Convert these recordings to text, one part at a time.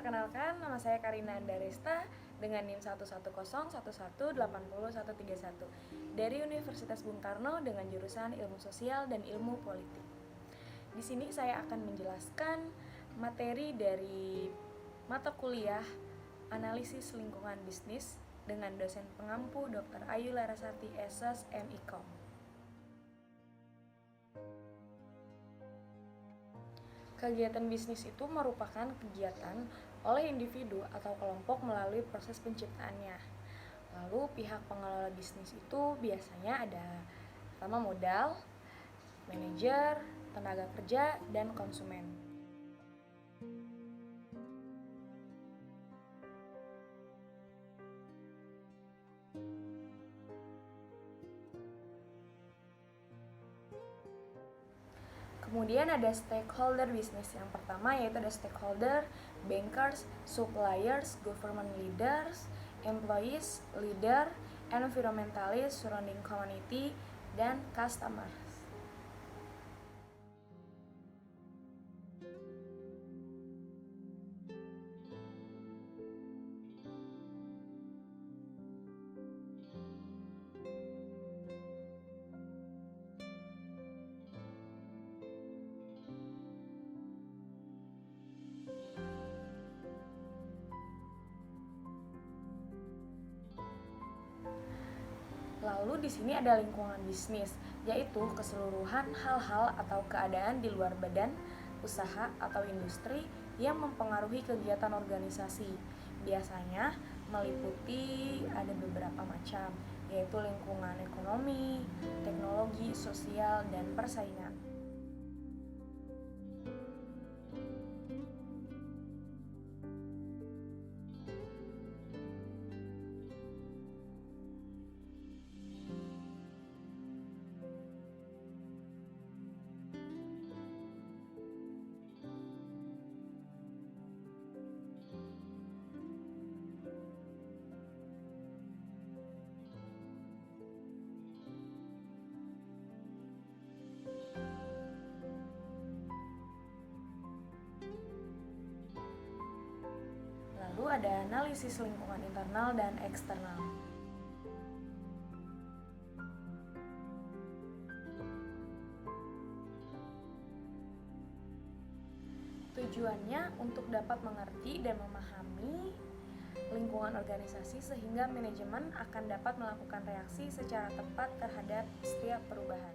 Perkenalkan, nama saya Karina Andaresta dengan NIM 110118131 dari Universitas Bung Karno dengan jurusan Ilmu Sosial dan Ilmu Politik. Di sini saya akan menjelaskan materi dari mata kuliah Analisis Lingkungan Bisnis dengan dosen pengampu Dr. Ayu Larasati SS MIKOM. Kegiatan bisnis itu merupakan kegiatan oleh individu atau kelompok melalui proses penciptaannya. Lalu pihak pengelola bisnis itu biasanya ada pertama modal, manajer, tenaga kerja, dan konsumen. Kemudian ada stakeholder bisnis. Yang pertama yaitu ada stakeholder, bankers, suppliers, government leaders, employees, leader, environmentalist, surrounding community, dan customers. Lalu di sini ada lingkungan bisnis, yaitu keseluruhan hal-hal atau keadaan di luar badan, usaha atau industri yang mempengaruhi kegiatan organisasi. Biasanya meliputi ada beberapa macam, yaitu lingkungan ekonomi, teknologi, sosial, dan persaingan. Lalu ada analisis lingkungan internal dan eksternal. Tujuannya untuk dapat mengerti dan memahami lingkungan organisasi sehingga manajemen akan dapat melakukan reaksi secara tepat terhadap setiap perubahan.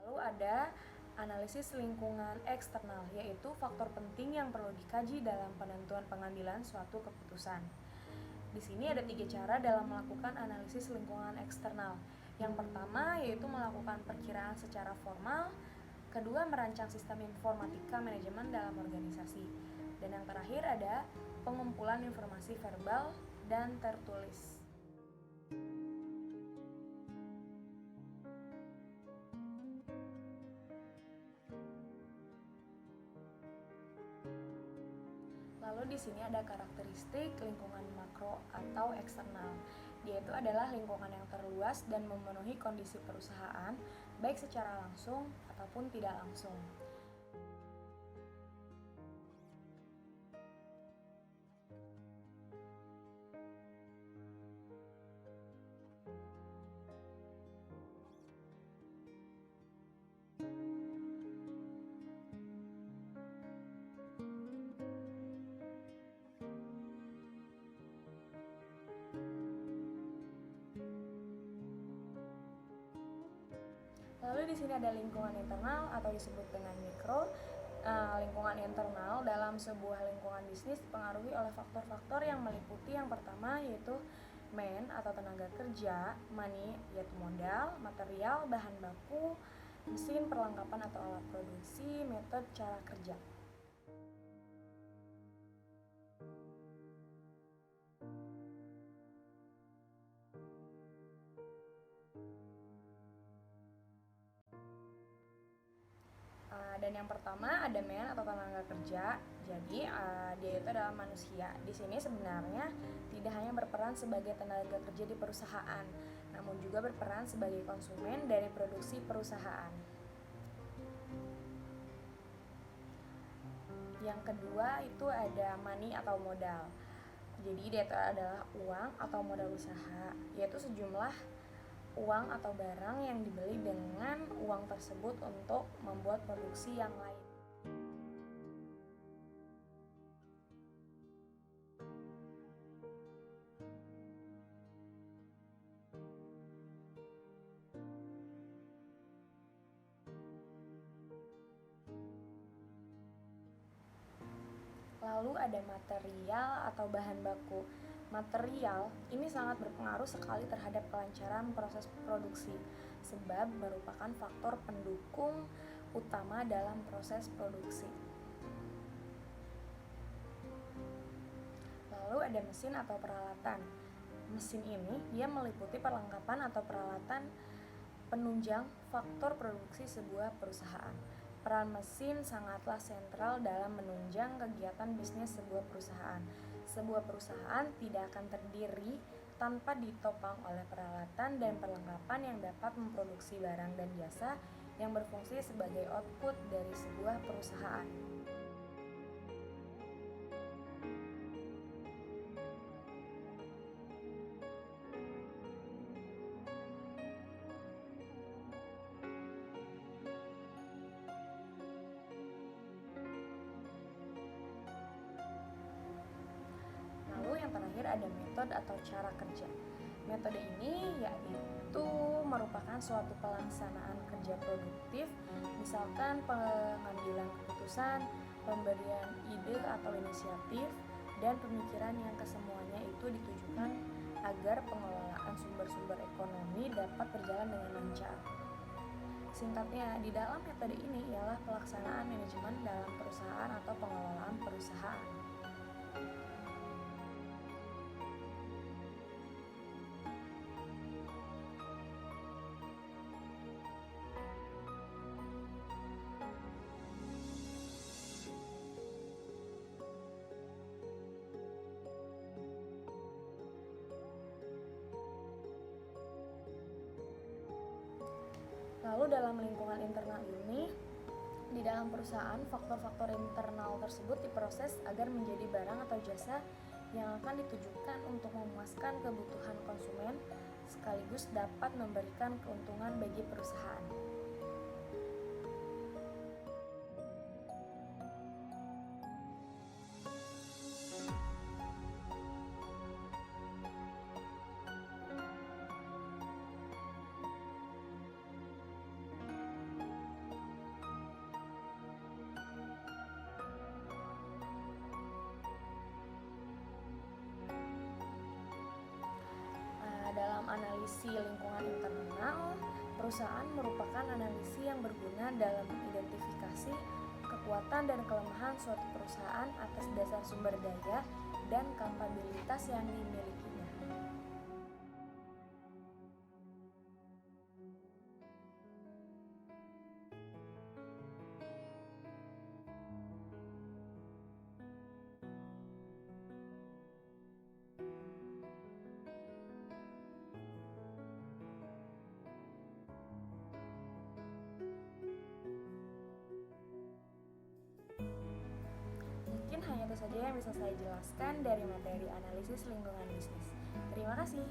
Lalu ada analisis lingkungan eksternal, yaitu faktor penting yang perlu dikaji dalam penentuan pengambilan suatu keputusan. Di sini ada 3 cara dalam melakukan analisis lingkungan eksternal. Yang pertama yaitu melakukan perkiraan secara formal, kedua merancang sistem informatika manajemen dalam organisasi, dan yang terakhir ada pengumpulan informasi verbal dan tertulis. Lalu di sini ada karakteristik lingkungan makro atau eksternal. Dia itu adalah lingkungan yang terluas dan memenuhi kondisi perusahaan baik secara langsung ataupun tidak langsung. Lalu di sini ada lingkungan internal atau disebut dengan mikro. Lingkungan internal dalam sebuah lingkungan bisnis dipengaruhi oleh faktor-faktor yang meliputi yang pertama yaitu man atau tenaga kerja, money yaitu modal, material, bahan baku, mesin, perlengkapan atau alat produksi, metode, cara kerja. Dan yang pertama ada man atau tenaga kerja. Jadi dia itu adalah manusia. Di sini sebenarnya tidak hanya berperan sebagai tenaga kerja di perusahaan, namun juga berperan sebagai konsumen dari produksi perusahaan. Yang kedua itu ada money atau modal. Jadi dia itu adalah uang atau modal usaha, yaitu sejumlah uang atau barang yang dibeli dengan uang tersebut untuk membuat produksi yang lain. Lalu ada material atau bahan baku. Material ini sangat berpengaruh sekali terhadap kelancaran proses produksi, sebab merupakan faktor pendukung utama dalam proses produksi. Lalu ada mesin atau peralatan. Mesin ini dia meliputi perlengkapan atau peralatan penunjang faktor produksi sebuah perusahaan. Peran mesin sangatlah sentral dalam menunjang kegiatan bisnis sebuah perusahaan. Sebuah perusahaan tidak akan terdiri tanpa ditopang oleh peralatan dan perlengkapan yang dapat memproduksi barang dan jasa yang berfungsi sebagai output dari sebuah perusahaan. Lalu yang terakhir ada metode atau cara kerja. Metode ini yaitu merupakan suatu pelaksanaan kerja produktif, misalkan pengambilan keputusan, pemberian ide atau inisiatif, dan pemikiran yang kesemuanya itu ditujukan agar pengelolaan sumber-sumber ekonomi dapat berjalan dengan lancar. Singkatnya, di dalam metode ini ialah pelaksanaan manajemen dalam perusahaan atau pengelolaan perusahaan. Lalu dalam lingkungan internal ini, di dalam perusahaan, faktor-faktor internal tersebut diproses agar menjadi barang atau jasa yang akan ditujukan untuk memuaskan kebutuhan konsumen, sekaligus dapat memberikan keuntungan bagi perusahaan. Dalam analisis lingkungan internal, perusahaan merupakan analisis yang berguna dalam mengidentifikasi kekuatan dan kelemahan suatu perusahaan atas dasar sumber daya dan kapabilitas yang dimilikinya. Mungkin hanya itu saja yang bisa saya jelaskan dari materi analisis lingkungan bisnis. Terima kasih.